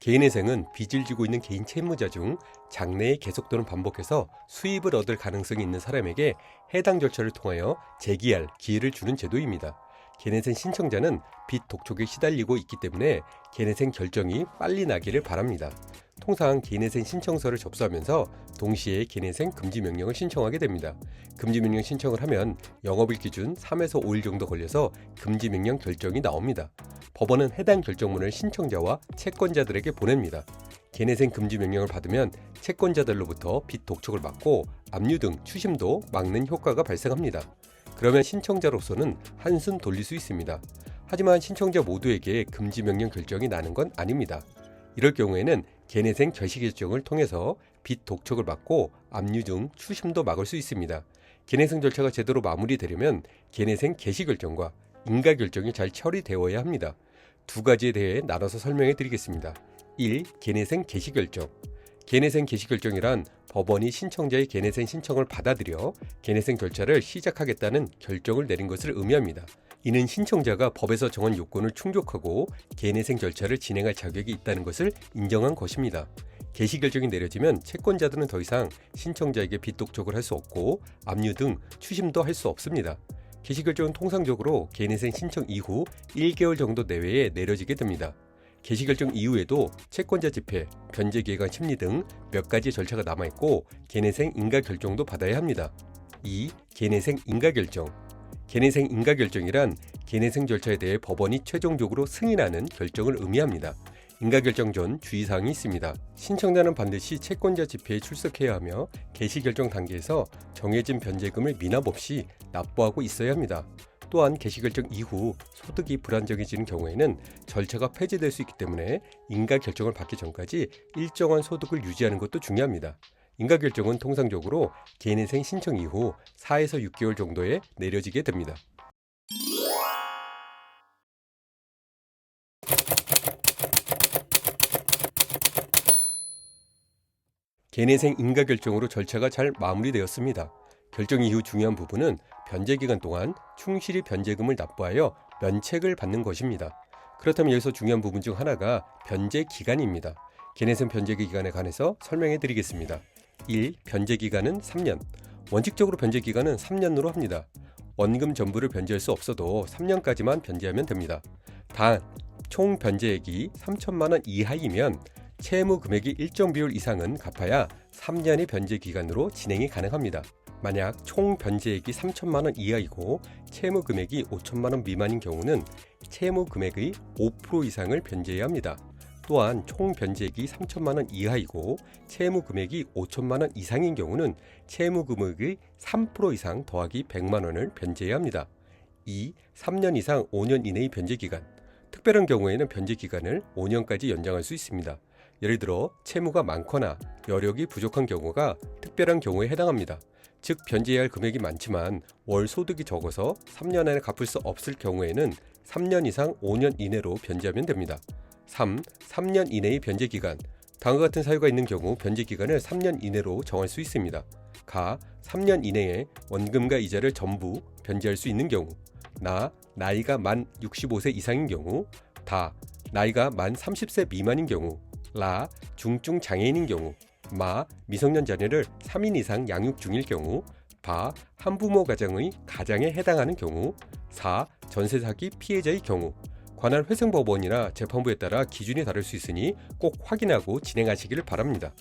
개인회생은 빚을 지고 있는 개인 채무자 중 장래에 계속 또는 반복해서 수입을 얻을 가능성이 있는 사람에게 해당 절차를 통하여 재기할 기회를 주는 제도입니다. 개인회생 신청자는 빚 독촉에 시달리고 있기 때문에 개인회생 결정이 빨리 나기를 바랍니다. 통상 개인회생 신청서를 접수하면서 동시에 개인회생 금지명령을 신청하게 됩니다. 금지명령 신청을 하면 영업일 기준 3에서 5일 정도 걸려서 금지명령 결정이 나옵니다. 법원은 해당 결정문을 신청자와 채권자들에게 보냅니다. 개인회생 금지명령을 받으면 채권자들로부터 빚 독촉을 막고 압류 등 추심도 막는 효과가 발생합니다. 그러면 신청자로서는 한숨 돌릴 수 있습니다. 하지만 신청자 모두에게 금지명령 결정이 나는 건 아닙니다. 이럴 경우에는 개인회생 개시결정을 통해서 빚 독촉을 막고 압류 등 추심도 막을 수 있습니다. 개인회생 절차가 제대로 마무리되려면 개인회생 개시결정과 인가결정이 잘 처리되어야 합니다. 두 가지에 대해 나눠서 설명해 드리겠습니다. 1. 개인회생 개시결정. 개인회생 개시결정이란 법원이 신청자의 개인회생 신청을 받아들여 개인회생 절차를 시작하겠다는 결정을 내린 것을 의미합니다. 이는 신청자가 법에서 정한 요건을 충족하고 개인회생 절차를 진행할 자격이 있다는 것을 인정한 것입니다. 개시결정이 내려지면 채권자들은 더 이상 신청자에게 빚 독촉을 할 수 없고 압류 등 추심도 할 수 없습니다. 개시결정은 통상적으로 개인회생 신청 이후 1개월 정도 내외에 내려지게 됩니다. 개시결정 이후에도 채권자 집회, 변제기획안 심리 등 몇 가지 절차가 남아있고 개인회생 인가결정도 받아야 합니다. 2. 개인회생 인가결정. 개인회생 인가결정이란 개인회생 절차에 대해 법원이 최종적으로 승인하는 결정을 의미합니다. 인가결정 전 주의사항이 있습니다. 신청자는 반드시 채권자 집회에 출석해야 하며 개시결정 단계에서 정해진 변제금을 미납 없이 납부하고 있어야 합니다. 또한 개시결정 이후 소득이 불안정해지는 경우에는 절차가 폐지될 수 있기 때문에 인가결정을 받기 전까지 일정한 소득을 유지하는 것도 중요합니다. 인가결정은 통상적으로 개인회생 신청 이후 4에서 6개월 정도에 내려지게 됩니다. 개인회생 인가결정으로 절차가 잘 마무리되었습니다. 결정 이후 중요한 부분은 변제기간 동안 충실히 변제금을 납부하여 면책을 받는 것입니다. 그렇다면 여기서 중요한 부분 중 하나가 변제기간입니다. 개인회생 변제기간에 관해서 설명해 드리겠습니다. 1. 변제기간은 3년. 원칙적으로 변제기간은 3년으로 합니다. 원금 전부를 변제할 수 없어도 3년까지만 변제하면 됩니다. 단, 총 변제액이 3천만 원 이하이면 채무 금액이 일정 비율 이상은 갚아야 3년의 변제기간으로 진행이 가능합니다. 만약 총 변제액이 3천만 원 이하이고 채무 금액이 5천만 원 미만인 경우는 채무 금액의 5% 이상을 변제해야 합니다. 또한 총 변제액이 3천만 원 이하이고 채무 금액이 5천만 원 이상인 경우는 채무 금액의 3% 이상 더하기 100만 원을 변제해야 합니다. 2. 3년 이상 5년 이내의 변제기간. 특별한 경우에는 변제기간을 5년까지 연장할 수 있습니다. 예를 들어 채무가 많거나 여력이 부족한 경우가 특별한 경우에 해당합니다. 즉 변제해야 할 금액이 많지만 월 소득이 적어서 3년 안에 갚을 수 없을 경우에는 3년 이상 5년 이내로 변제하면 됩니다. 3. 3년 이내의 변제기간. 다음과 같은 사유가 있는 경우 변제기간을 3년 이내로 정할 수 있습니다. 가. 3년 이내에 원금과 이자를 전부 변제할 수 있는 경우. 나이가 만 65세 이상인 경우. 다. 나이가 만 30세 미만인 경우. 중증 장애인인 경우. 미성년 자녀를 3인 이상 양육 중일 경우. 한부모 가정의 가장에 해당하는 경우. 전세 사기 피해자의 경우. 관할 회생법원이나 재판부에 따라 기준이 다를 수 있으니 꼭 확인하고 진행하시기를 바랍니다.